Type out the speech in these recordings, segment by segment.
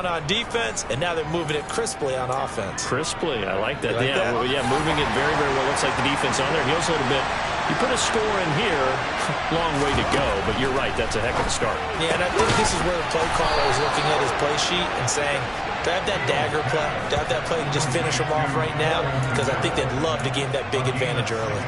on defense, and now they're moving it crisply on offense. Crisply, I like that. Like that? Well, yeah, moving it very, very well. Looks like the defense on there. Heels a little bit. You put a score in here, long way to go, but you're right, that's a heck of a start. Yeah, and I think this is where the play caller is looking at his play sheet and saying, to have that dagger play, to have that play and just finish them off right now, because I think they'd love to gain that big advantage early.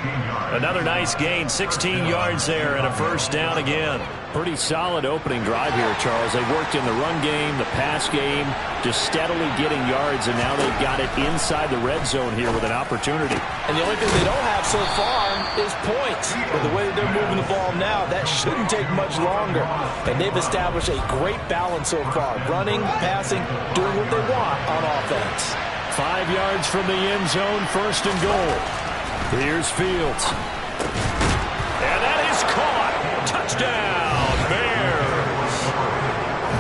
Another nice gain, 16 yards there, and a first down again. Pretty solid opening drive here, Charles. They worked in the run game, the pass game, just steadily getting yards, and now they've got it inside the red zone here with an opportunity. And the only thing they don't have so far is points. But the way that they're moving the ball now, that shouldn't take much longer. And they've established a great balance so far. Running, passing, doing what they want on offense. 5 yards from the end zone, first and goal. Here's Fields. And that is caught. Touchdown, Bears.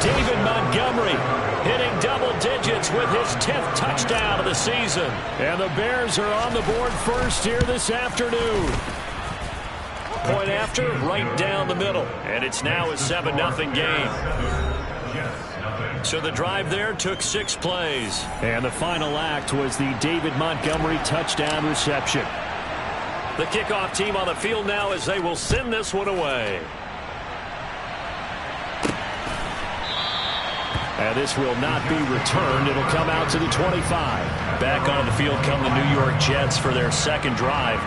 David Montgomery hitting double digits with his 10th touchdown of the season. And the Bears are on the board first here this afternoon. Point after, right down the middle. And it's now a 7-0 game. So the drive there took 6 plays. And the final act was the David Montgomery touchdown reception. The kickoff team on the field now as they will send this one away. And this will not be returned. It'll come out to the 25. Back on the field come the New York Jets for their second drive.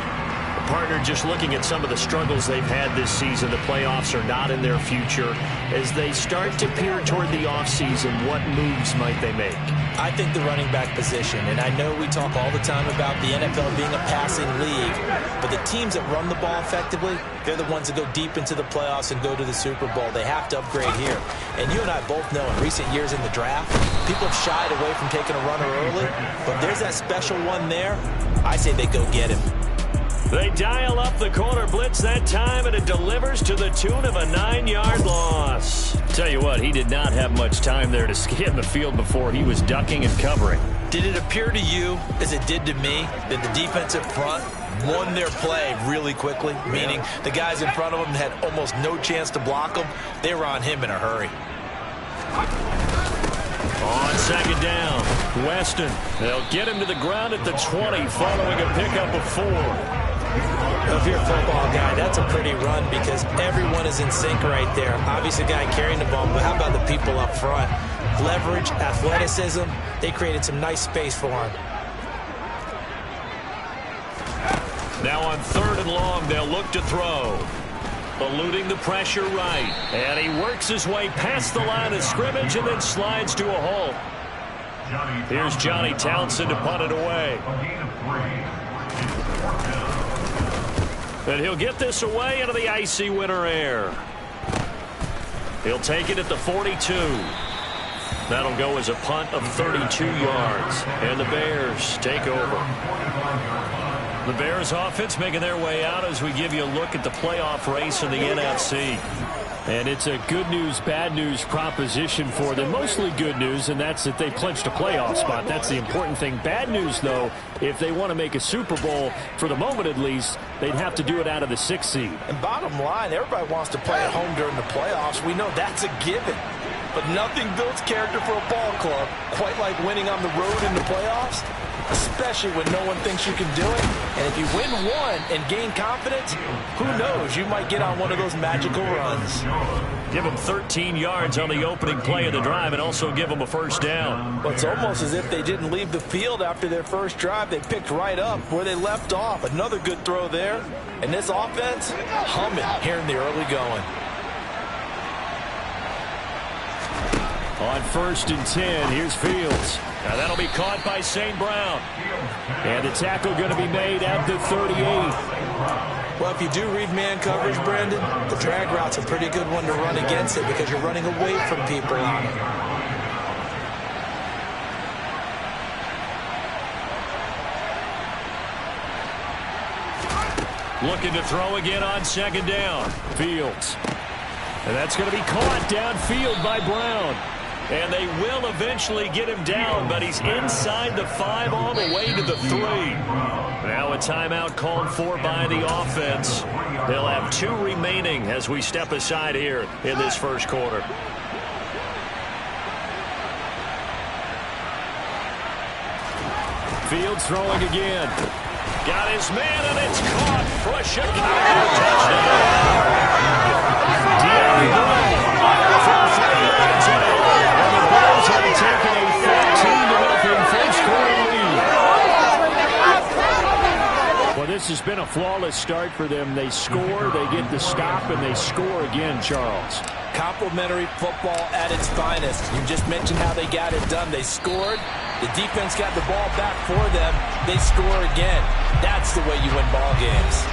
The partner just looking at some of the struggles they've had this season. The playoffs are not in their future. As they start to peer toward the offseason, what moves might they make? I think the running back position, and I know we talk all the time about the NFL being a passing league, but the teams that run the ball effectively, they're the ones that go deep into the playoffs and go to the Super Bowl. They have to upgrade here. And you and I both know in recent years in the draft, people have shied away from taking a runner early, but there's that special one there. I say they go get him. They dial up the corner blitz that time, and it delivers to the tune of a 9-yard loss. Tell you what, he did not have much time there to scan the field before he was ducking and covering. Did it appear to you, as it did to me, that the defensive front won their play really quickly? Meaning the guys in front of them had almost no chance to block them. They were on him in a hurry. On second down, Weston. They'll get him to the ground at the 20 following a pickup of 4. If you're a football guy, that's a pretty run because everyone is in sync right there. Obviously, the guy carrying the ball, but how about the people up front? Leverage, athleticism, they created some nice space for him. Now on 3rd and long, they'll look to throw. Eluding the pressure right. And he works his way past the line of scrimmage and then slides to a halt. Here's Johnny Townsend to punt it away. And he'll get this away into the icy winter air. He'll take it at the 42. That'll go as a punt of 32 yards. And the Bears take over. The Bears offense making their way out as we give you a look at the playoff race in the NFC. And it's a good news, bad news proposition for them. Mostly good news, and that's that they clinched a playoff spot. That's the important thing. Bad news, though, if they want to make a Super Bowl, for the moment at least, they'd have to do it out of the 6th seed. And bottom line, everybody wants to play at home during the playoffs. We know that's a given. But nothing builds character for a ball club quite like winning on the road in the playoffs, especially when no one thinks you can do it. And if you win one and gain confidence, who knows, you might get on one of those magical runs. Give them 13 yards on the opening play of the drive and also give them a first down. Well, it's almost as if they didn't leave the field after their first drive. They picked right up where they left off. Another good throw there. And this offense, humming here in the early going. On 1st and 10, here's Fields. Now that'll be caught by St. Brown. And the tackle going to be made at the 38. Well, if you do read man coverage, Brandon, the drag route's a pretty good one to run against it because you're running away from people on it. Looking to throw again on 2nd down. Fields. And that's going to be caught downfield by Brown. And they will eventually get him down, but he's inside the 5 all the way to the 3. Now a timeout called for by the offense. They'll have 2 remaining as we step aside here in this first quarter. Fields throwing again. Got his man, and it's caught for a Chicago touchdown. De'Aaron Brown for 3 yards and the Bulls have taken a 14-0 first quarter lead. Well, this has been a flawless start for them. They score, they get the stop, and they score again, Charles. Complimentary football at its finest. You just mentioned how they got it done. They scored. The defense got the ball back for them. They score again. That's the way you win ball games.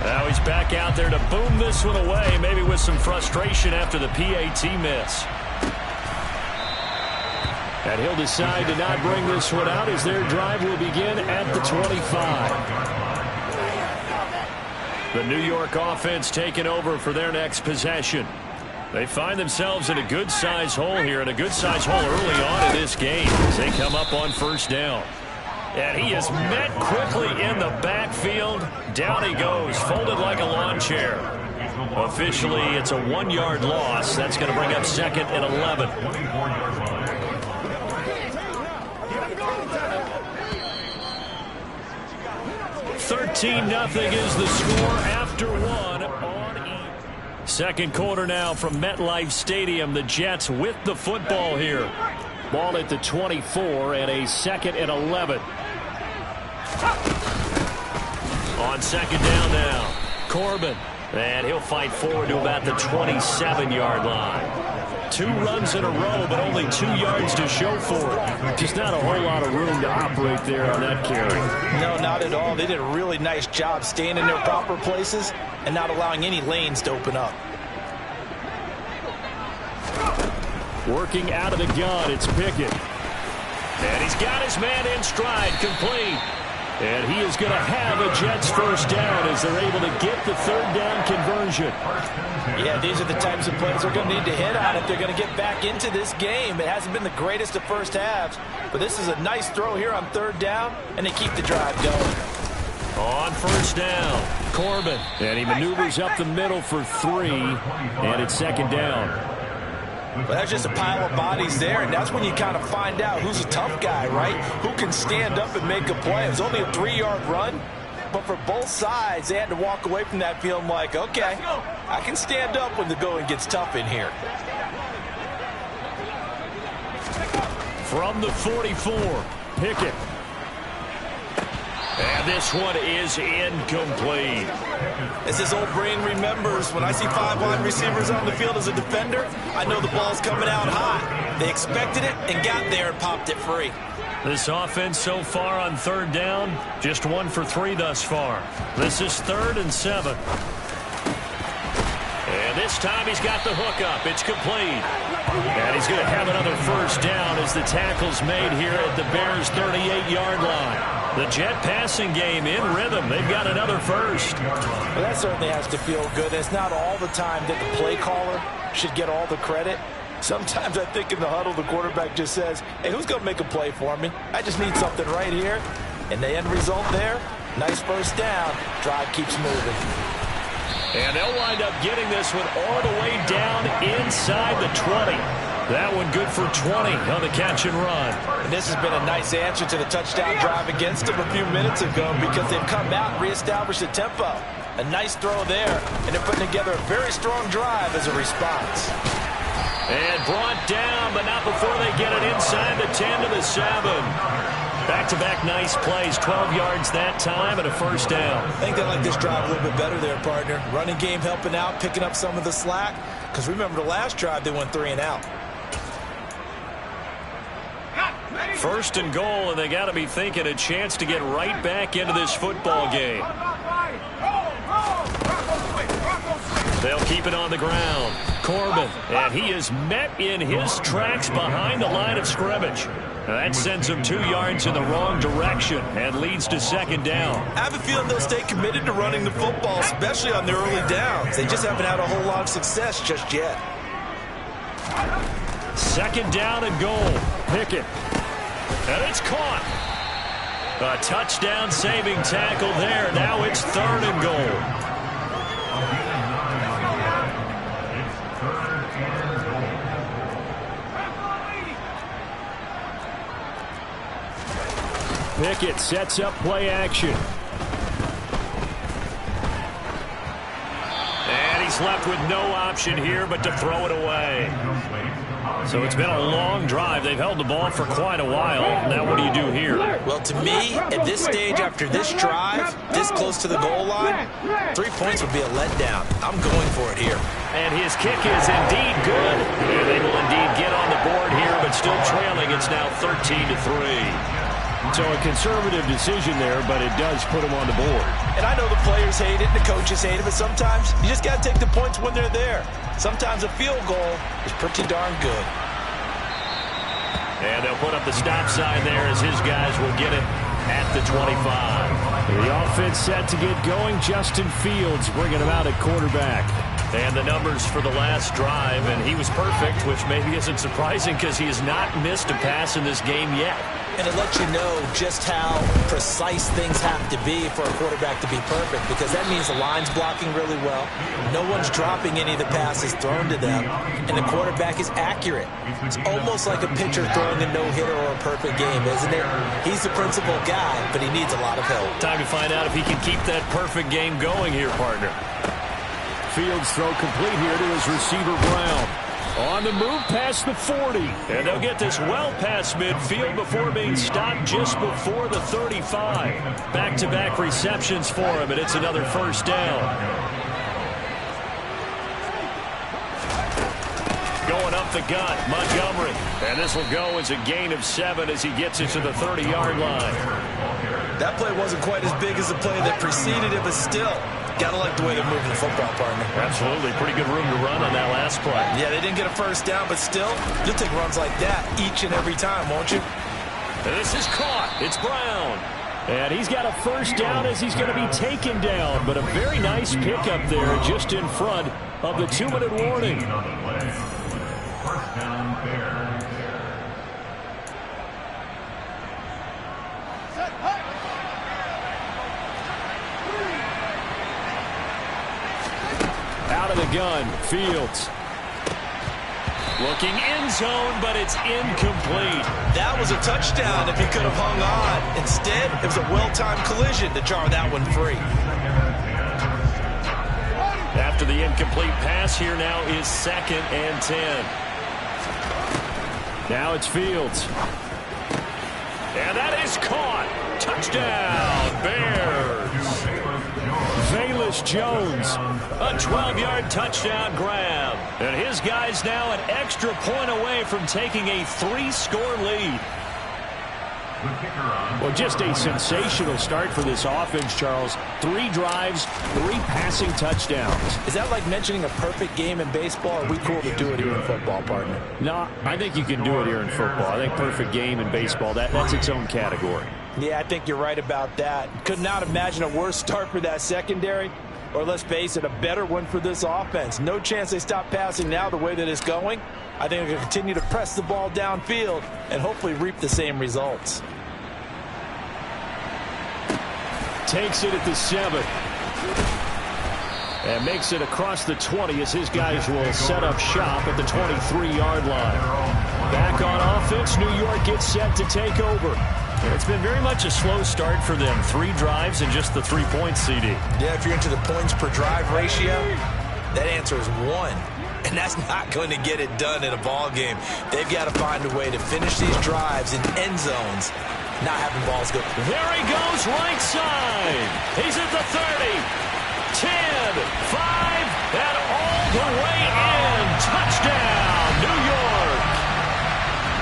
Now he's back out there to boom this one away, maybe with some frustration after the PAT miss. And he'll decide to not bring this one out as their drive will begin at the 25. The New York offense taking over for their next possession. They find themselves in a good-sized hole here, and a good-sized hole early on in this game as they come up on first down. And he is met quickly in the backfield. Down he goes, folded like a lawn chair. Officially, it's a 1-yard loss. That's going to bring up 2nd and 11. 13-0 is the score after one on E. Second quarter now from MetLife Stadium. The Jets with the football here. Ball at the 24 and a 2nd and 11. On second down now, Corbin. And he'll fight forward to about the 27-yard line. 2 runs in a row, but only 2 yards to show for it. Just not a whole lot of room to operate there on that carry. No, not at all. They did a really nice job staying in their proper places and not allowing any lanes to open up. Working out of the gun, it's Pickett. And he's got his man in stride, complete. And he is going to have a Jets first down as they're able to get the 3rd down conversion. Yeah, these are the types of plays they're going to need to hit on if they're going to get back into this game. It hasn't been the greatest of first halves, but this is a nice throw here on 3rd down, and they keep the drive going. On first down, Corbin. And he maneuvers up the middle for 3, and it's 2nd down. Well, that's just a pile of bodies there, and that's when you kind of find out who's a tough guy, right? Who can stand up and make a play. It was only a 3-yard run, but for both sides, they had to walk away from that feeling like, okay, I can stand up when the going gets tough in here. From the 44, Pickett. And this one is incomplete. As his old brain remembers, when I see 5 wide receivers on the field as a defender, I know the ball's coming out hot. They expected it and got there and popped it free. This offense so far on 3rd down, just 1 for 3 thus far. This is 3rd and 7. And this time he's got the hook up. It's complete. And he's going to have another first down as the tackle's made here at the Bears' 38-yard line. The Jet passing game in rhythm. They've got another first. Well, that certainly has to feel good. It's not all the time that the play caller should get all the credit. Sometimes I think in the huddle, the quarterback just says, hey, who's going to make a play for me? I just need something right here. And the end result there, nice first down. Drive keeps moving. And they'll wind up getting this one all the way down inside the 20. That one good for 20 on the catch and run. And this has been a nice answer to the touchdown drive against them a few minutes ago because they've come out and reestablished the tempo. A nice throw there, and they're putting together a very strong drive as a response. And brought down, but not before they get it inside the 10 to the 7. Back-to-back nice plays, 12 yards that time, and a first down. I think they like this drive a little bit better there, partner. Running game helping out, picking up some of the slack. Because remember the last drive, they went 3 and out. First and goal, and they got to be thinking a chance to get right back into this football game. They'll keep it on the ground. Corbin, and he is met in his tracks behind the line of scrimmage. That sends him 2 yards in the wrong direction and leads to 2nd down. I have a feeling they'll stay committed to running the football, especially on their early downs. They just haven't had a whole lot of success just yet. 2nd down and goal. Pickett. And it's caught. A touchdown saving tackle there. Now it's 3rd and goal. Pickett sets up play action. And he's left with no option here but to throw it away. So it's been a long drive. They've held the ball for quite a while. Now what do you do here? Well, to me, at this stage after this drive, this close to the goal line, 3 points would be a letdown. I'm going for it here. And his kick is indeed good. And they will indeed get on the board here, but still trailing. It's now 13-3. So a conservative decision there, but it does put him on the board. And I know the players hate it and the coaches hate it, but sometimes you just got to take the points when they're there. Sometimes a field goal is pretty darn good. And they'll put up the stop sign there as his guys will get it at the 25. The offense set to get going. Justin Fields bringing him out at quarterback. And the numbers for the last drive, and he was perfect, which maybe isn't surprising because he has not missed a pass in this game yet. And it lets you know just how precise things have to be for a quarterback to be perfect, because that means the line's blocking really well. No one's dropping any of the passes thrown to them, and the quarterback is accurate. It's almost like a pitcher throwing a no-hitter or a perfect game, isn't it? He's the principal guy, but he needs a lot of help. Time to find out if he can keep that perfect game going here, partner. Fields throw complete here to his receiver, Brown. On the move past the 40. And they'll get this well past midfield before being stopped just before the 35. Back-to-back receptions for him, and it's another first down. Going up the gut, Montgomery. And this will go as a gain of 7 as he gets it to the 30-yard line. That play wasn't quite as big as the play that preceded it, but still, got to like the way they're moving the football, partner. Absolutely. Pretty good room to run on that last play. Yeah, they didn't get a first down, but still, you'll take runs like that each and every time, won't you? And this is caught. It's Brown. And he's got a first down as he's going to be taken down. But a very nice pickup there just in front of the 2-minute warning. First down, Bears. Out of the gun, Fields. Looking end zone, but it's incomplete. That was a touchdown if he could have hung on. Instead, it was a well-timed collision to jar that one free. After the incomplete pass, here now is 2nd and 10. Now it's Fields. And that is caught. Touchdown, Bears. Velus Jones. A 12-yard touchdown grab. And his guys now an extra point away from taking a 3-score lead. Well, just a sensational start for this offense, Charles. 3 drives, 3 passing touchdowns. Is that like mentioning a perfect game in baseball? Or are we cool to do it here in football, partner? No, I think you can do it here in football. I think perfect game in baseball, that's its own category. Yeah, I think you're right about that. Could not imagine a worse start for that secondary, or let's face it, a better one for this offense. No chance they stop passing now the way that it's going. I think they're going to continue to press the ball downfield and hopefully reap the same results. Takes it at the 7. And makes it across the 20 as his guys will set up shop at the 23-yard line. Back on offense, New York gets set to take over. It's been very much a slow start for them. 3 drives and just the 3 points, CD. Yeah, if you're into the points per drive ratio, that answer is 1. And that's not going to get it done in a ball game. They've got to find a way to finish these drives in end zones, not having balls go. There he goes, right side. He's at the 30, 10, 5, and all the way in. Touchdown, New York.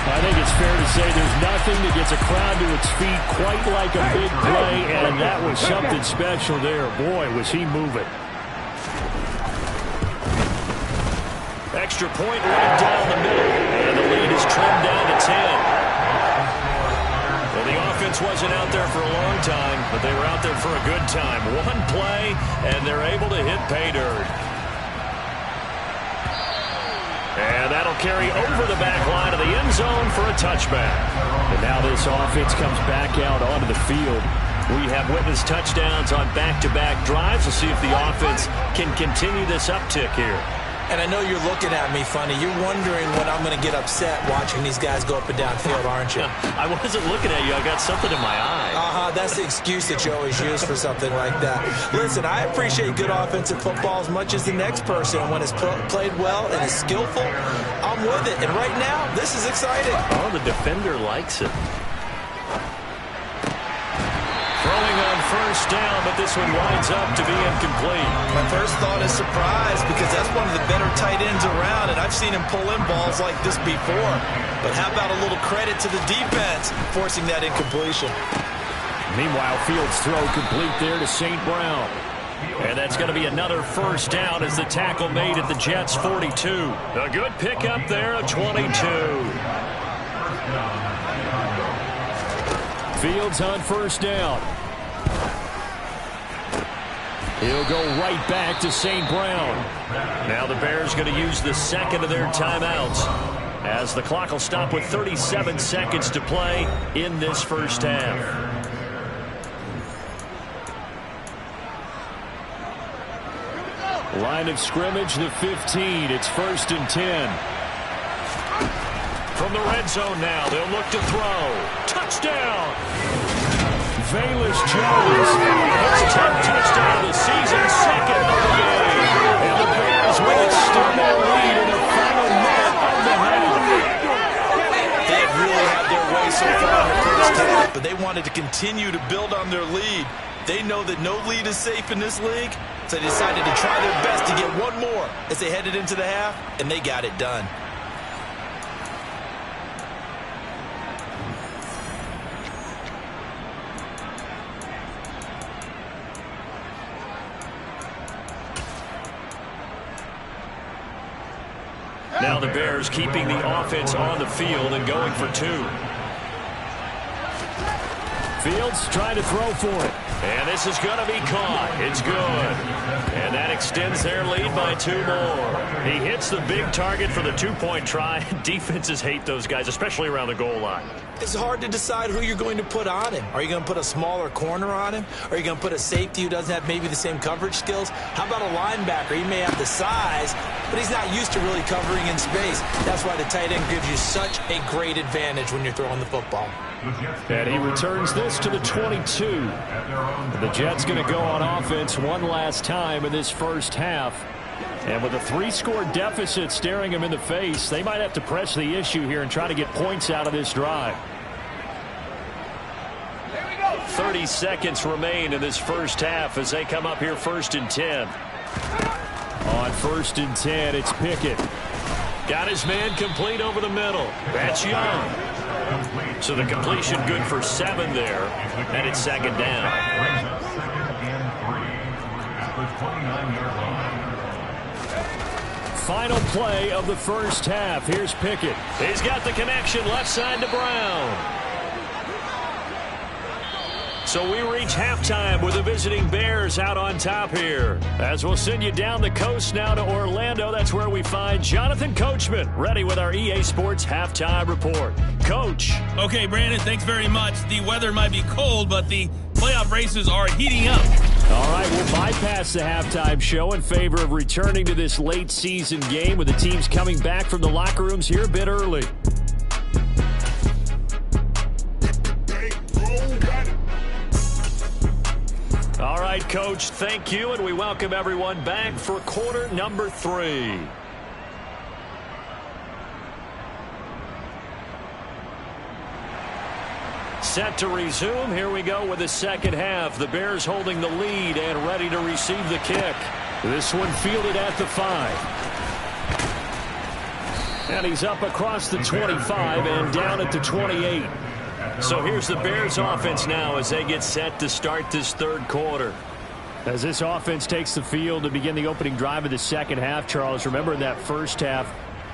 I think it's fair to say there's nothing that gets a crowd to its feet quite like a big play, and that was something special there. Boy, was he moving. Extra point right down the middle, and the lead is trimmed down to 10. Well, the offense wasn't out there for a long time, but they were out there for a good time. One play, and they're able to hit pay dirt. And that'll carry over the back line of the end zone for a touchback. And now this offense comes back out onto the field. We have witnessed touchdowns on back-to-back drives. We'll see if the offense can continue this uptick here. And I know you're looking at me funny. You're wondering when I'm going to get upset watching these guys go up and down field, aren't you? I wasn't looking at you. I got something in my eye. That's the excuse that you always use for something like that. Listen, I appreciate good offensive football as much as the next person. And when it's played well and is skillful, I'm with it. And right now, this is exciting. Oh, the defender likes it. Throwing on first down, but this one winds up to be incomplete. My first thought is surprise because that's one of the better tight ends around, and I've seen him pull in balls like this before. But how about a little credit to the defense forcing that incompletion? Meanwhile, Fields' throw complete there to St. Brown. And that's going to be another first down as the tackle made at the Jets' 42. A good pickup there of 22. Fields on first down. He'll go right back to St. Brown. Now the Bears going to use the second of their timeouts as the clock will stop with 37 seconds to play in this first half. Line of scrimmage, the 15. It's 1st and 10. From the red zone now, they'll look to throw. Touchdown! Velus Jones. His 10th touchdown of the season, second of the game. And the Bears will extend their lead in the final minute of the half. They have really had their way so far in the first half, but they wanted to continue to build on their lead. They know that no lead is safe in this league, so they decided to try their best to get one more as they headed into the half, and they got it done. Now the Bears keeping the offense on the field and going for two. Fields trying to throw for it. And this is going to be caught. It's good. And that extends their lead by 2 more. He hits the big target for the 2-point try. Defenses hate those guys, especially around the goal line. It's hard to decide who you're going to put on him. Are you going to put a smaller corner on him? Are you going to put a safety who doesn't have maybe the same coverage skills? How about a linebacker? He may have the size, but he's not used to really covering in space. That's why the tight end gives you such a great advantage when you're throwing the football. And he returns this to the 22. The Jets going to go on offense one last time in this first half. And with a 3-score deficit staring him in the face, they might have to press the issue here and try to get points out of this drive. 30 seconds remain in this first half as they come up here 1st and 10. On 1st and 10, it's Pickett. Got his man complete over the middle. That's Young. So the completion good for 7 there, and it's 2nd down. Final play of the first half. Here's Pickett. He's got the connection left side to Brown. So we reach halftime with the visiting Bears out on top here. As we'll send you down the coast now to Orlando. That's where we find Jonathan Coachman ready with our EA Sports halftime report. Coach. Okay, Brandon, thanks very much. The weather might be cold, but the playoff races are heating up. All right, we'll bypass the halftime show in favor of returning to this late season game with the teams coming back from the locker rooms here a bit early. All right, Coach, thank you, and we welcome everyone back for quarter number 3. Set to resume. Here we go with the second half. The Bears holding the lead and ready to receive the kick. This one fielded at the 5. And he's up across the 25 and down at the 28. So here's the Bears offense now as they get set to start this third quarter. As this offense takes the field to begin the opening drive of the second half, Charles, remember in that first half,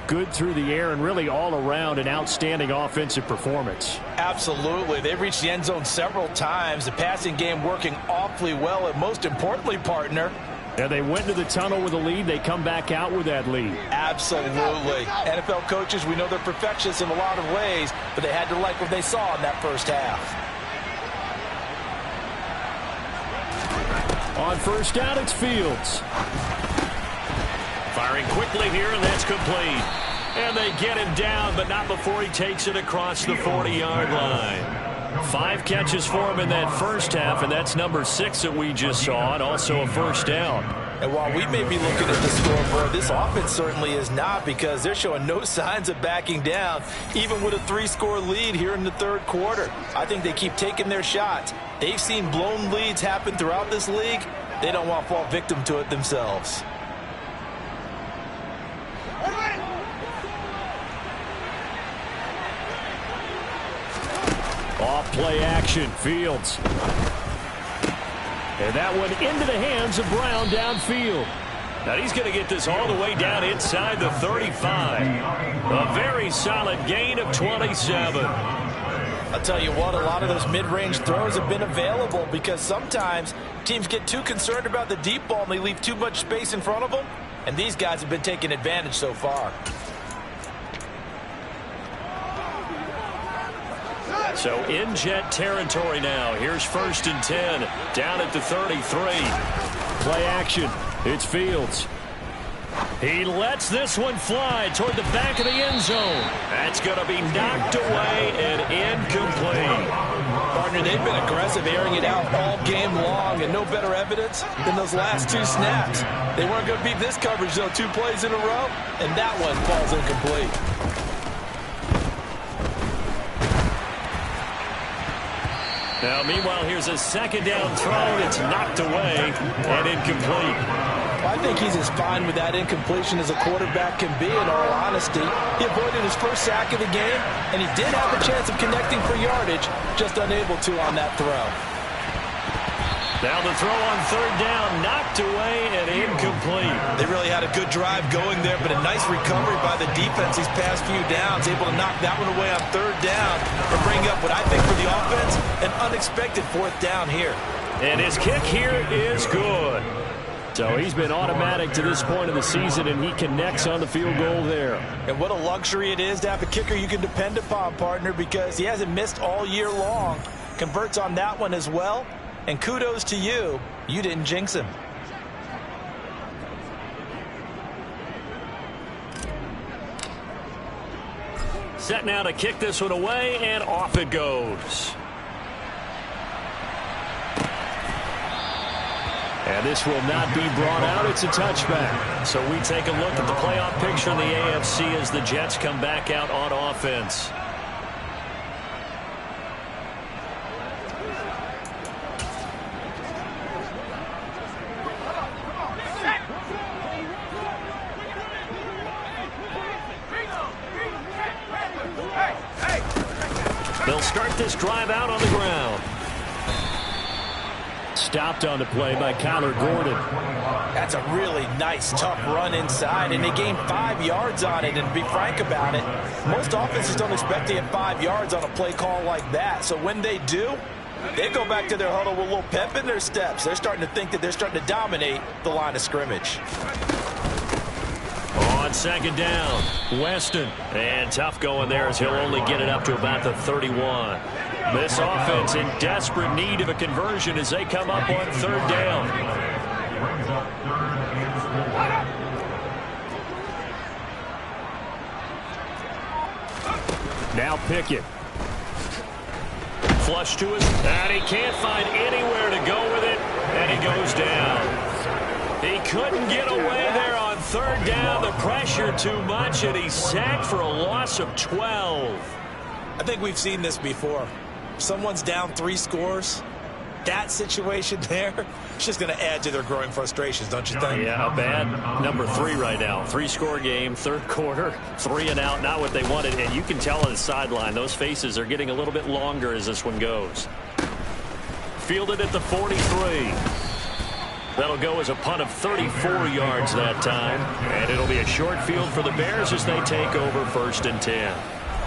good through the air and really all around an outstanding offensive performance. Absolutely. They've reached the end zone several times. The passing game working awfully well. And most importantly, partner, And they went to the tunnel with a lead. They come back out with that lead. Absolutely. NFL coaches, we know they're perfectionists in a lot of ways, but they had to like what they saw in that first half. On first down, it's Fields. Firing quickly here, and that's complete. And they get him down, but not before he takes it across the 40-yard line. 5 catches for him in that first half, and that's number 6 that we just saw, and also a first down. And while we may be looking at the scoreboard, this offense certainly is not, because they're showing no signs of backing down, even with a 3-score lead here in the third quarter. I think they keep taking their shots. They've seen blown leads happen throughout this league. They don't want to fall victim to it themselves. Off play action, Fields. And that one into the hands of Brown downfield. Now he's going to get this all the way down inside the 35. A very solid gain of 27. I'll tell you what, a lot of those mid-range throws have been available, because sometimes teams get too concerned about the deep ball and they leave too much space in front of them, and these guys have been taking advantage so far. So in Jet territory now. Here's 1st and 10 down at the 33. Play action. It's Fields. He lets this one fly toward the back of the end zone. That's going to be knocked away and incomplete. Partner, they've been aggressive, airing it out all game long, and no better evidence than those last 2 snaps. They weren't going to beat this coverage, though, 2 plays in a row, and that one falls incomplete. Now, meanwhile, here's a 2nd down throw. It's knocked away and incomplete. I think he's as fine with that incompletion as a quarterback can be, in all honesty. He avoided his first sack of the game, and he did have a chance of connecting for yardage, just unable to on that throw. Now the throw on 3rd down, knocked away and incomplete. They really had a good drive going there, but a nice recovery by the defense these past few downs, able to knock that one away on 3rd down and bring up what I think for the offense, an unexpected 4th down here. And his kick here is good. So he's been automatic to this point of the season, and he connects on the field goal there. And what a luxury it is to have a kicker you can depend upon, partner, because he hasn't missed all year long. Converts on that one as well. And kudos to you. You didn't jinx him. Set now to kick this one away, and off it goes. And this will not be brought out. It's a touchback. So we take a look at the playoff picture in the AFC as the Jets come back out on offense. They'll start this drive out on the ground. Stopped on the play by Kyler Gordon. That's a really nice, tough run inside, and they gained 5 yards on it. And to be frank about it, most offenses don't expect to get 5 yards on a play call like that. So when they do, they go back to their huddle with a little pep in their steps. They're starting to think that they're starting to dominate the line of scrimmage. On 2nd down, Weston. And tough going there as he'll only get it up to about the 31. This offense in desperate need of a conversion as they come up on 3rd down. Now Pickett. Flush to us, and he can't find anywhere to go with it, and he goes down. He couldn't get away there on 3rd down. The pressure too much, and he's sacked for a loss of 12. I think we've seen this before. Someone's down 3 scores. That situation there, it's just going to add to their growing frustrations, don't you think? Yeah, bad number 3 right now. 3-score game, 3rd quarter, 3 and out, not what they wanted. And you can tell on the sideline, those faces are getting a little bit longer as this one goes. Fielded at the 43. That'll go as a punt of 34 yards that time. And it'll be a short field for the Bears as they take over 1st and 10.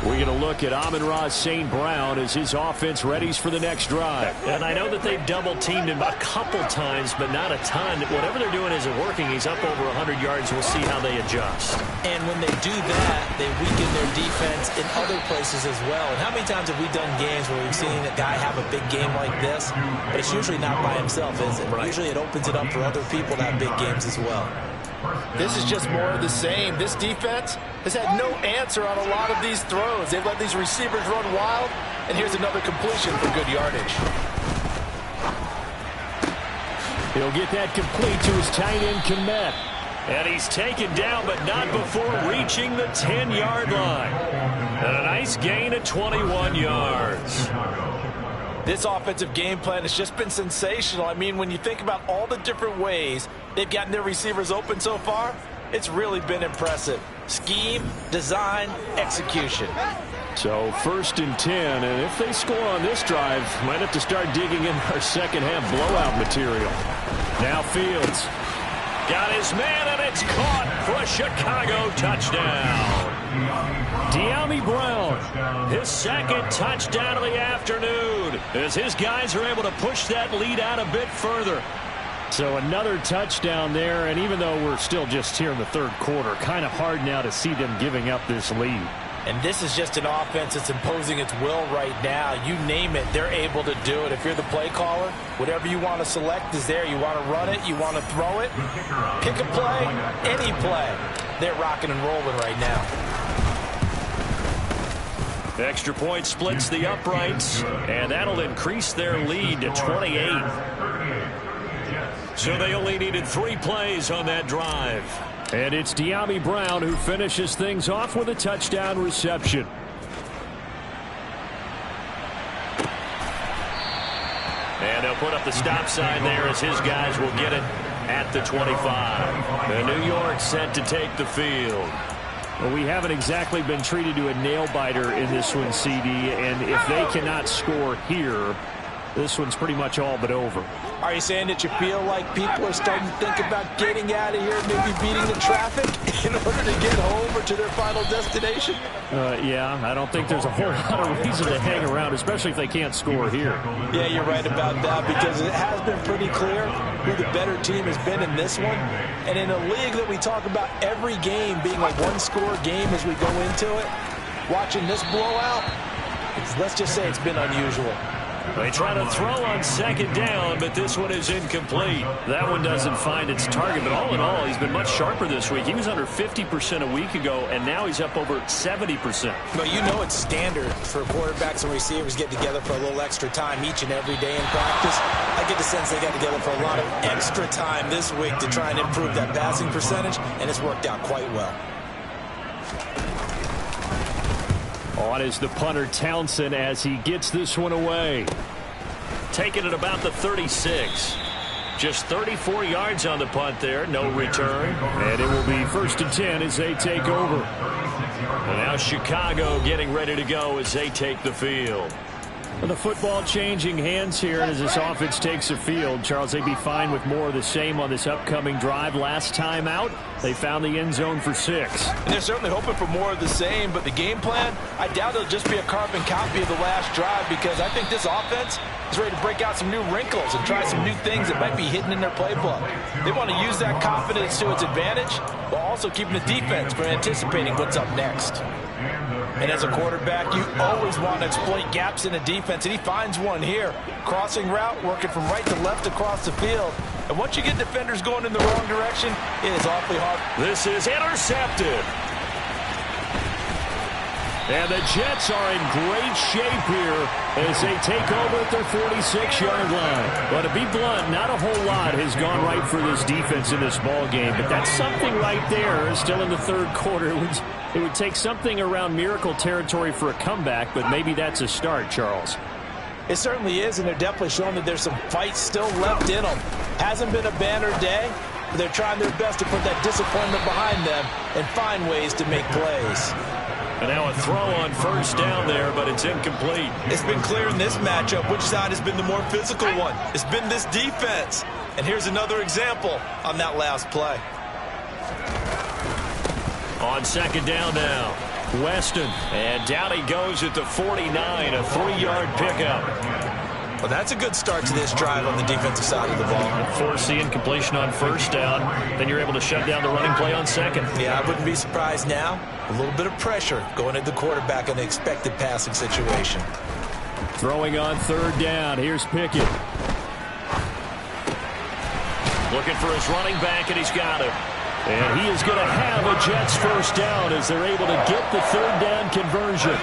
We're going to look at Amon-Ra St. Brown as his offense readies for the next drive. And I know that they've double-teamed him a couple times, but not a ton. Whatever they're doing isn't working. He's up over 100 yards. We'll see how they adjust. And when they do that, they weaken their defense in other places as well. And how many times have we done games where we've seen a guy have a big game like this, but it's usually not by himself, is it? Right. Usually it opens it up for other people to have big games as well. This is just more of the same. This defense has had no answer on a lot of these throws. They've let these receivers run wild, and here's another completion for good yardage. He'll get that complete to his tight end, Kmet. And he's taken down, but not before reaching the 10-yard line. And a nice gain of 21 yards. This offensive game plan has just been sensational. I mean, when you think about all the different ways they've gotten their receivers open so far, it's really been impressive. Scheme, design, execution. So 1st and 10, and if they score on this drive, might have to start digging in our second-half blowout material. Now Fields. Got his man, and it's caught for a Chicago touchdown. Dyami Brown, his second touchdown of the afternoon, as his guys are able to push that lead out a bit further. So another touchdown there, and even though we're still just here in the third quarter, kind of hard now to see them giving up this lead. And this is just an offense that's imposing its will right now. You name it, they're able to do it. If you're the play caller, whatever you want to select is there. You want to run it, you want to throw it, pick a play, any play. They're rocking and rolling right now. The extra point splits the uprights, and that'll increase their lead to 28. So they only needed 3 plays on that drive. And it's Dyami Brown who finishes things off with a touchdown reception. And they'll put up the stop sign there as his guys will get it at the 25. And New York set to take the field. Well, we haven't exactly been treated to a nail-biter in this one, CD, and if they cannot score here, this one's pretty much all but over. Are you saying that you feel like people are starting to think about getting out of here, maybe beating the traffic in order to get home or to their final destination? Yeah, I don't think there's a whole lot of reason to hang around, especially if they can't score here. Yeah, you're right about that, because it has been pretty clear who the better team has been in this one. And in a league that we talk about every game being a one-score game as we go into it, watching this blowout, let's just say it's been unusual. They try to throw on second down, but this one is incomplete. That one doesn't find its target, but all in all, he's been much sharper this week. He was under 50% a week ago, and now he's up over 70%. But you know it's standard for quarterbacks and receivers get together for a little extra time each and every day in practice. I get the sense they got together for a lot of extra time this week to try and improve that passing percentage, and it's worked out quite well. On is the punter Townsend as he gets this one away. Taking it about the 36. Just 34 yards on the punt there. No return. And it will be 1st and 10 as they take over. And now Chicago getting ready to go as they take the field. The football changing hands here as this offense takes the field. Charles, they'd be fine with more of the same on this upcoming drive. Last time out, they found the end zone for 6. And they're certainly hoping for more of the same, but the game plan, I doubt it'll just be a carbon copy of the last drive, because I think this offense is ready to break out some new wrinkles and try some new things that might be hidden in their playbook. They want to use that confidence to its advantage, while also keeping the defense from anticipating what's up next. And as a quarterback, you always want to exploit gaps in the defense, and he finds one here. Crossing route, working from right to left across the field. And once you get defenders going in the wrong direction, it is awfully hard. This is intercepted. And the Jets are in great shape here as they take over at their 46-yard line. But to be blunt, not a whole lot has gone right for this defense in this ball game. But that's something right there. Still in the third quarter. It would take something around miracle territory for a comeback, but maybe that's a start, Charles. It certainly is, and they're definitely showing that there's some fight still left in them. Hasn't been a banner day, but they're trying their best to put that disappointment behind them and find ways to make plays. And now a throw on 1st down there, but it's incomplete. It's been clear in this matchup which side has been the more physical one. It's been this defense. And here's another example on that last play. On 2nd down now. Weston. And down he goes at the 49, a 3-yard pickup. Well, that's a good start to this drive on the defensive side of the ball. Force the incompletion on first down. Then you're able to shut down the running play on second. Yeah, I wouldn't be surprised now. A little bit of pressure going at the quarterback in the expected passing situation. Throwing on third down. Here's Pickett. Looking for his running back, and he's got it. And he is going to have a Jets first down as they're able to get the third down conversion.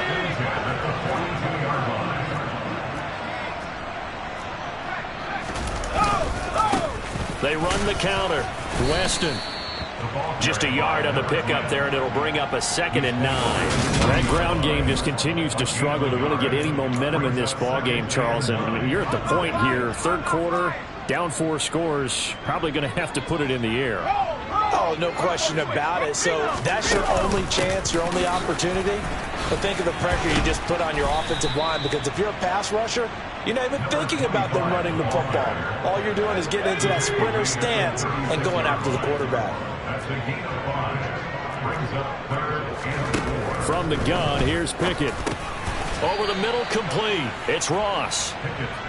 They run the counter. Weston. Just a yard on the pickup there, and it'll bring up a 2nd and 9. That ground game just continues to struggle to really get any momentum in this ball game, Charles. And you're at the point here, third quarter, down 4 scores, probably going to have to put it in the air. Oh, no question about it. So that's your only chance, your only opportunity. But think of the pressure you just put on your offensive line, because if you're a pass rusher, you're not even thinking about them running the football. All you're doing is getting into that sprinter stance and going after the quarterback. From the gun, here's Pickett. Over the middle, complete. It's Ross.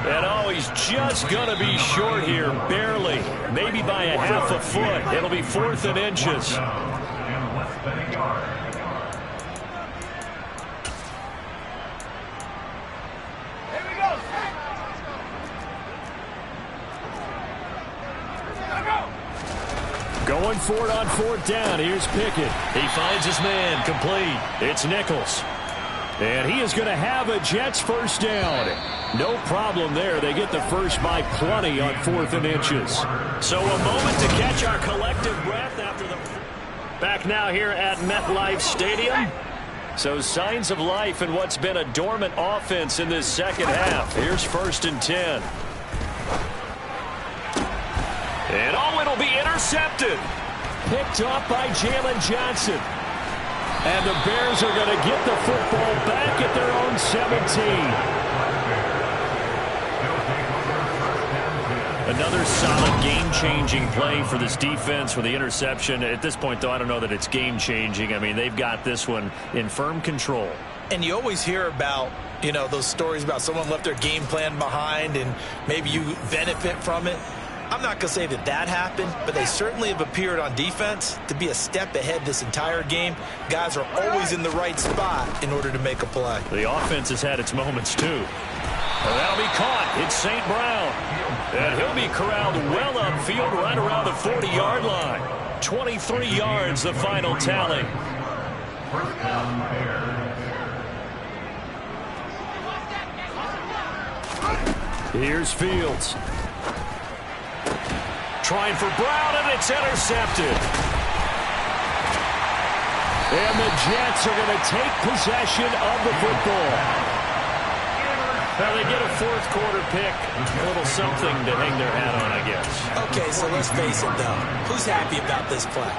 And oh, he's just going to be short here, barely. Maybe by a half a foot. It'll be 4th and inches. Going for it on 4th down. Here's Pickett. He finds his man, complete. It's Nichols. And he is going to have a Jets first down. No problem there. They get the first by plenty on 4th and inches. So a moment to catch our collective breath after the... Back now here at MetLife Stadium. So signs of life in what's been a dormant offense in this second half. Here's 1st and 10. And oh, it'll be intercepted. Picked off by Jalen Johnson. And the Bears are going to get the football back at their own 17. Another solid game-changing play for this defense with the interception. At this point, though, I don't know that it's game-changing. I mean, they've got this one in firm control. And you always hear about, you know, those stories about someone left their game plan behind and maybe you benefit from it. I'm not going to say that that happened, but they certainly have appeared on defense to be a step ahead this entire game. Guys are always in the right spot in order to make a play. The offense has had its moments, too. And that'll be caught. It's St. Brown. And he'll be corralled well upfield right around the 40-yard line. 23 yards, the final tally. First down, Bears. Here's Fields. Trying for Brown, and it's intercepted. And the Jets are going to take possession of the football. Well, they get a 4th quarter pick. A little something to hang their hat on, I guess. Okay, so let's face it, though. Who's happy about this play?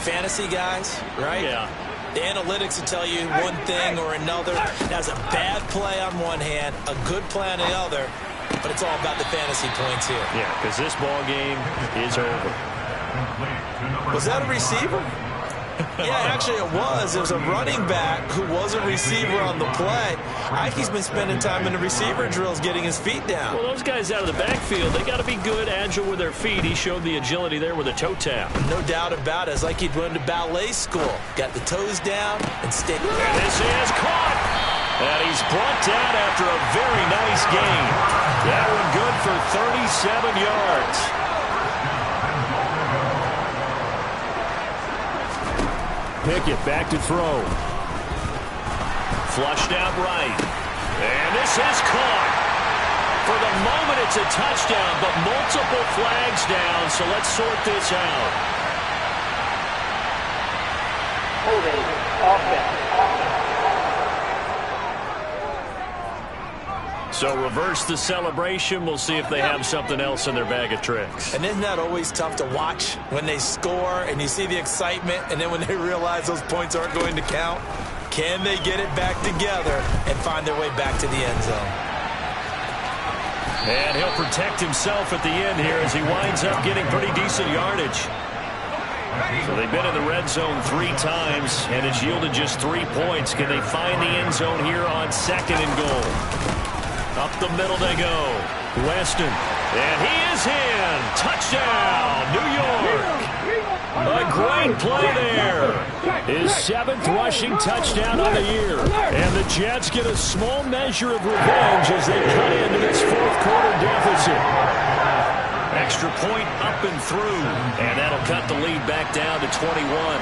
Fantasy guys, right? Yeah. The analytics will tell you one thing or another. That's a bad play on one hand, a good play on the other. But it's all about the fantasy points here. Yeah, because this ball game is over. Was that a receiver? Yeah, actually it was. It was a running back who was a receiver on the play. Ike's been spending time in the receiver drills getting his feet down. Well, those guys out of the backfield, they got to be good, agile with their feet. He showed the agility there with a toe tap. No doubt about it. It's like he'd went to ballet school. Got the toes down and stayed. And this is caught. And he's brought down after a very nice gain. That one good for 37 yards. Pickett back to throw. Flushed out right. And this is caught. For the moment, it's a touchdown, but multiple flags down, so let's sort this out. Holding offense. So reverse the celebration. We'll see if they have something else in their bag of tricks. And isn't that always tough to watch when they score and you see the excitement and then when they realize those points aren't going to count? Can they get it back together and find their way back to the end zone? And he'll protect himself at the end here as he winds up getting pretty decent yardage. So they've been in the red zone 3 times, and it's yielded just 3 points. Can they find the end zone here on 2nd and goal? Up the middle they go. Weston. And he is in. Touchdown, New York. A great play there. His 7th rushing touchdown on the year. And the Jets get a small measure of revenge as they cut into this 4th quarter deficit. Extra point up and through. And that'll cut the lead back down to 21.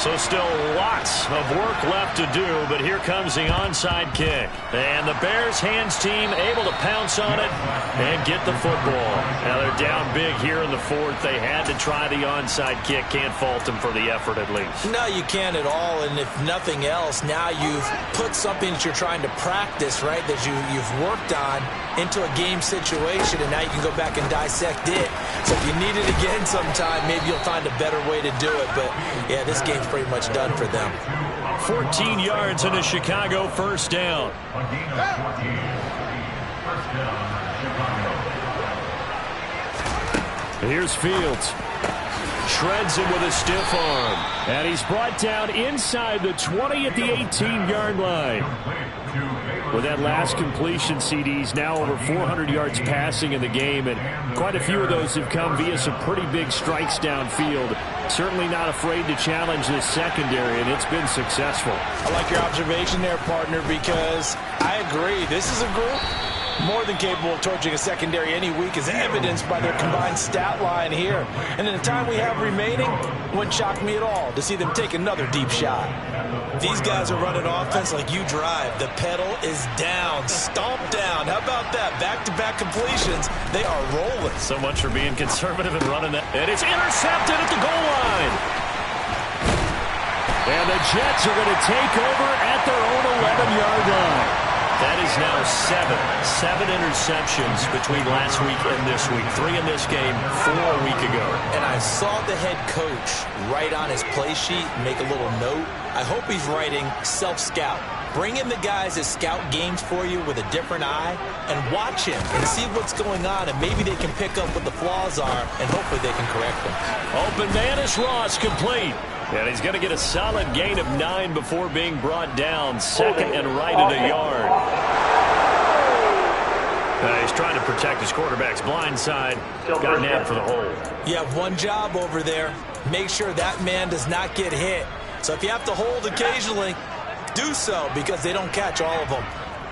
So still lots of work left to do, but here comes the onside kick. And the Bears hands team able to pounce on it and get the football. Now they're down big here in the 4th. They had to try the onside kick. Can't fault them for the effort at least. No, you can't at all. And if nothing else, now you've put something that you're trying to practice, right, that you've worked on into a game situation, and now you can go back and dissect it. So if you need it again sometime, maybe you'll find a better way to do it. But, yeah, this game's pretty much done for them. 14 yards and a Chicago first down. Here's Fields. Shreds him with a stiff arm. And he's brought down inside the 20 at the 18-yard line. With that last completion, CD's now over 400 yards passing in the game, and quite a few of those have come via some pretty big strikes downfield. Certainly not afraid to challenge this secondary, and it's been successful. I like your observation there, partner, because I agree. This is a group more than capable of torching a secondary any week, as evidenced by their combined stat line here. And in the time we have remaining, it wouldn't shock me at all to see them take another deep shot. These guys are running offense like you drive. The pedal is down, stomp down. How about that? Back-to-back completions. They are rolling. So much for being conservative and running that. And it's intercepted at the goal line. And the Jets are going to take over at their own 11-yard line. That is now 7 interceptions between last week and this week. 3 in this game, 4 a week ago. And I saw the head coach write on his play sheet, make a little note. I hope he's writing self-scout. Bring in the guys that scout games for you with a different eye and watch him and see what's going on, and maybe they can pick up what the flaws are, and hopefully they can correct them. Open man is Ross, complete. And he's going to get a solid gain of 9 before being brought down. 2nd and right at a yard. He's trying to protect his quarterback's blind side. Got nabbed for the hole. You have one job over there. Make sure that man does not get hit. So if you have to hold occasionally, do so, because they don't catch all of them.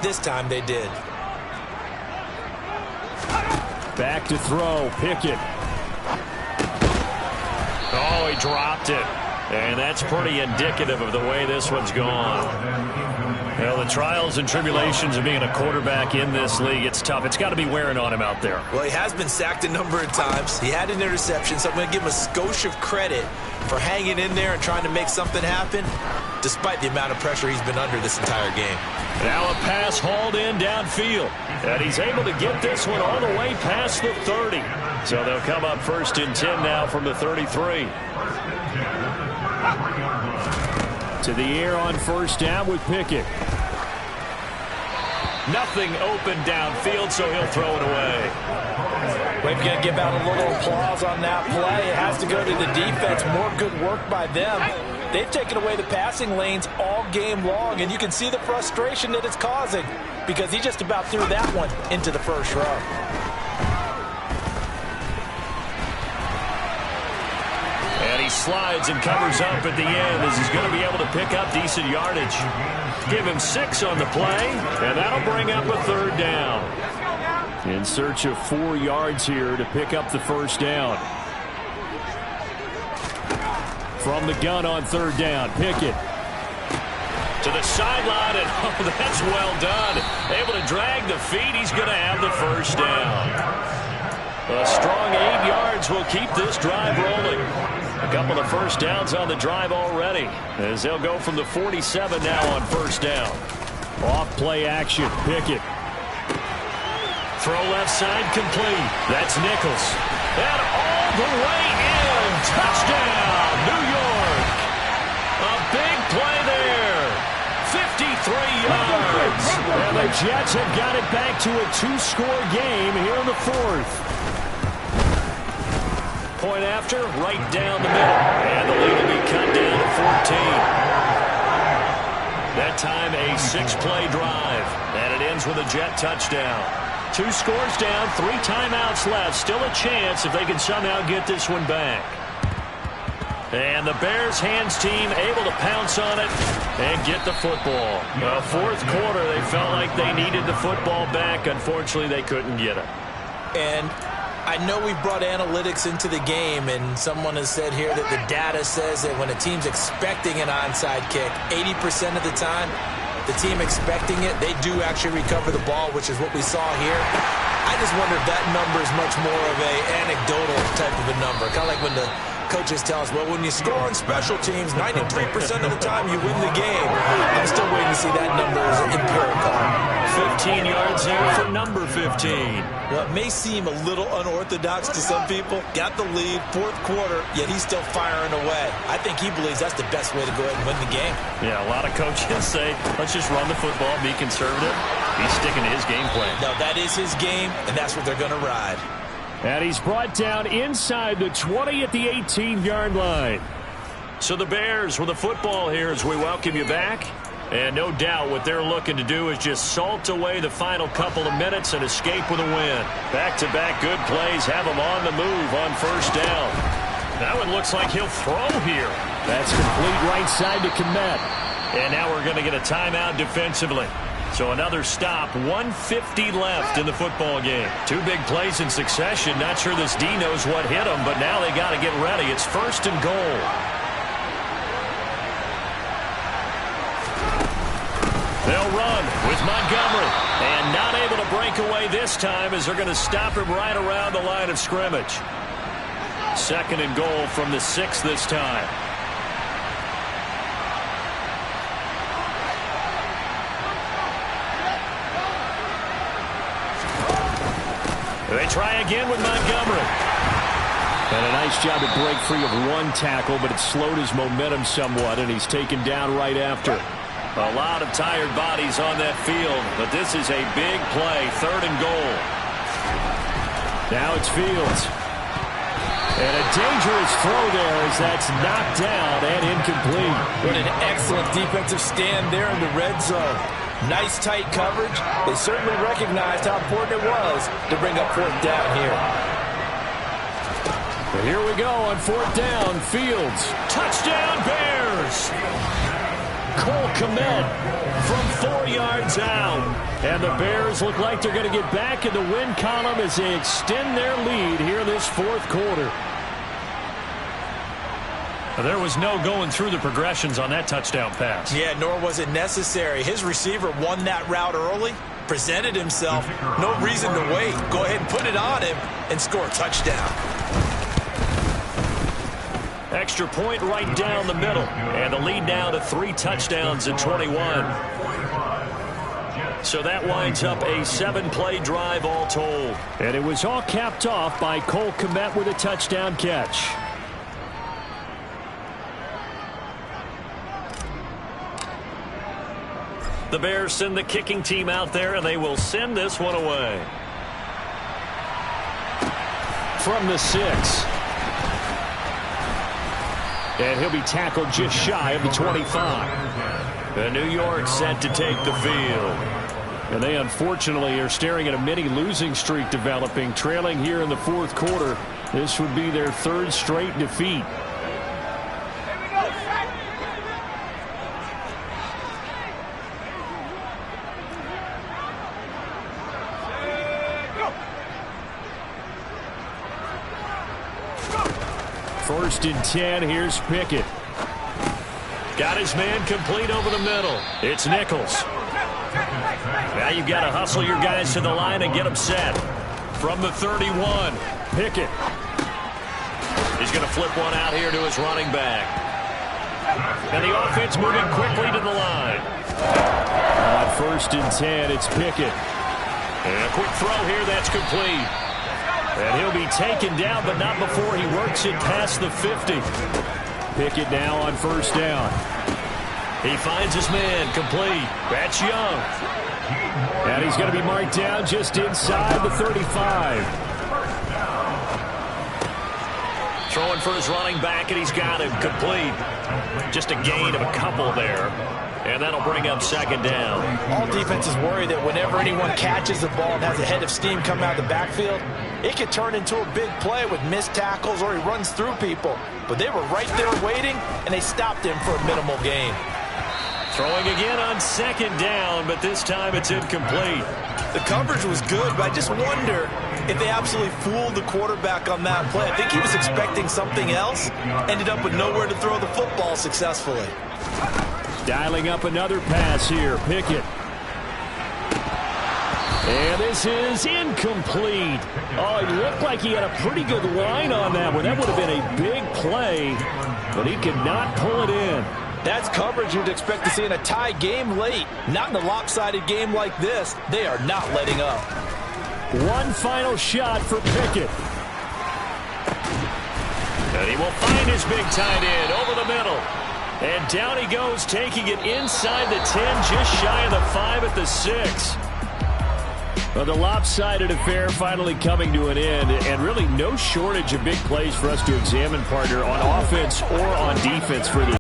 This time they did. Back to throw. Pickett. Oh, he dropped it. And that's pretty indicative of the way this one's gone. Well, the trials and tribulations of being a quarterback in this league, it's tough. It's got to be wearing on him out there. Well, he has been sacked a number of times. He had an interception, so I'm going to give him a skosh of credit for hanging in there and trying to make something happen, despite the amount of pressure he's been under this entire game. Now a pass hauled in downfield. And he's able to get this one all the way past the 30. So they'll come up 1st and 10 now from the 33. To the air on 1st down with Pickett. Nothing open downfield, so he'll throw it away. We've got to give out a little applause on that play. It has to go to the defense. More good work by them. They've taken away the passing lanes all game long, and you can see the frustration that it's causing because he just about threw that one into the first row. And he slides and covers up at the end as he's going to be able to pick up decent yardage. Give him 6 on the play, and that'll bring up a 3rd down. In search of 4 yards here to pick up the 1st down. From the gun on 3rd down, Pickett. To the sideline, and oh, that's well done. Able to drag the feet. He's going to have the 1st down. A strong 8 yards will keep this drive rolling. A couple of 1st downs on the drive already, as they'll go from the 47 now on 1st down. Off play action, Pickett. Throw left side complete. That's Nichols. And all the way in. Touchdown, New York. A big play there. 53 yards. And the Jets have got it back to a 2-score game here in the 4th. point after, right down the middle. And the lead will be cut down to 14. That time a 6-play drive. And it ends with a Jet touchdown. 2 scores down, 3 timeouts left. Still a chance if they can somehow get this one back. And the Bears hands team able to pounce on it and get the football. Well, fourth quarter, they felt like they needed the football back. Unfortunately, they couldn't get it. And I know we brought analytics into the game, and someone has said here that the data says that when a team's expecting an onside kick, 80% of the time, the team expecting it, they do actually recover the ball, which is what we saw here. I just wonder if that number is much more of a anecdotal type of a number, kind of like when the coaches tell us, well, when you score on special teams, 93% of the time you win the game. I'm still waiting to see that number as empirical. 15 yards there for number 15. Well, it may seem a little unorthodox to some people. Got the lead, fourth quarter, yet he's still firing away. I think he believes that's the best way to go ahead and win the game. Yeah, a lot of coaches say, let's just run the football, be conservative. He's sticking to his game plan. No, that is his game, and that's what they're going to ride. And he's brought down inside the 20 at the 18-yard line. So the Bears with the football here as we welcome you back. And no doubt what they're looking to do is just salt away the final couple of minutes and escape with a win. Back-to-back good plays have them on the move on first down. That one looks like he'll throw here. That's complete right side to Komet. And now we're going to get a timeout defensively. So another stop, 1:50 left in the football game. 2 big plays in succession. Not sure this D knows what hit them, but now they got to get ready. It's first and goal. They'll run with Montgomery. And not able to break away this time as they're going to stop him right around the line of scrimmage. Second and goal from the 6 this time. They try again with Montgomery. And a nice job to break free of 1 tackle, but it slowed his momentum somewhat, and he's taken down right after. A lot of tired bodies on that field, but this is a big play, third and goal. Now it's Fields. And a dangerous throw there as that's knocked down and incomplete. What an excellent defensive stand there in the red zone. Nice tight coverage. They certainly recognized how important it was to bring up fourth down here. But here we go on fourth down. Fields. Touchdown Bears! Cole Komet from 4 yards out. And the Bears look like they're going to get back in the win column as they extend their lead here this fourth quarter. There was no going through the progressions on that touchdown pass. Yeah, nor was it necessary. His receiver won that route early, presented himself. No reason to wait. Go ahead and put it on him and score a touchdown. Extra point right down the middle. And the lead now to 3 touchdowns at 21. So that winds up a 7-play drive all told. And it was all capped off by Cole Komet with a touchdown catch. The Bears send the kicking team out there, and they will send this one away. From the 6. And he'll be tackled just shy of the 25. And New York set to take the field. And they unfortunately are staring at a mini losing streak developing, trailing here in the fourth quarter. This would be their 3rd straight defeat. First and 10, here's Pickett. Got his man complete over the middle. It's Nichols. Now you've got to hustle your guys to the line and get them set. From the 31, Pickett. He's going to flip one out here to his running back. And the offense moving quickly to the line. On first and 10, it's Pickett. And a quick throw here that's complete. And he'll be taken down, but not before he works it past the 50. Pickett now on first down. He finds his man complete. That's Young. And he's going to be marked down just inside the 35. Throwing for his running back, and he's got him complete. Just a gain of a couple there. And that'll bring up second down. All defenses worry that whenever anyone catches the ball and has a head of steam coming out of the backfield, it could turn into a big play with missed tackles or he runs through people. But they were right there waiting, and they stopped him for a minimal gain. Throwing again on second down, but this time it's incomplete. The coverage was good, but I just wonder if they absolutely fooled the quarterback on that play. I think he was expecting something else, ended up with nowhere to throw the football successfully. Dialing up another pass here. Pickett. And this is incomplete. Oh, it looked like he had a pretty good line on that one. That would have been a big play, but he could not pull it in. That's coverage you'd expect to see in a tie game late. Not in a lopsided game like this. They are not letting up. One final shot for Pickett. And he will find his big tight end over the middle. And down he goes, taking it inside the 10, just shy of the 5 at the 6. Well, the lopsided affair finally coming to an end, and really no shortage of big plays for us to examine, partner, on offense or on defense for this.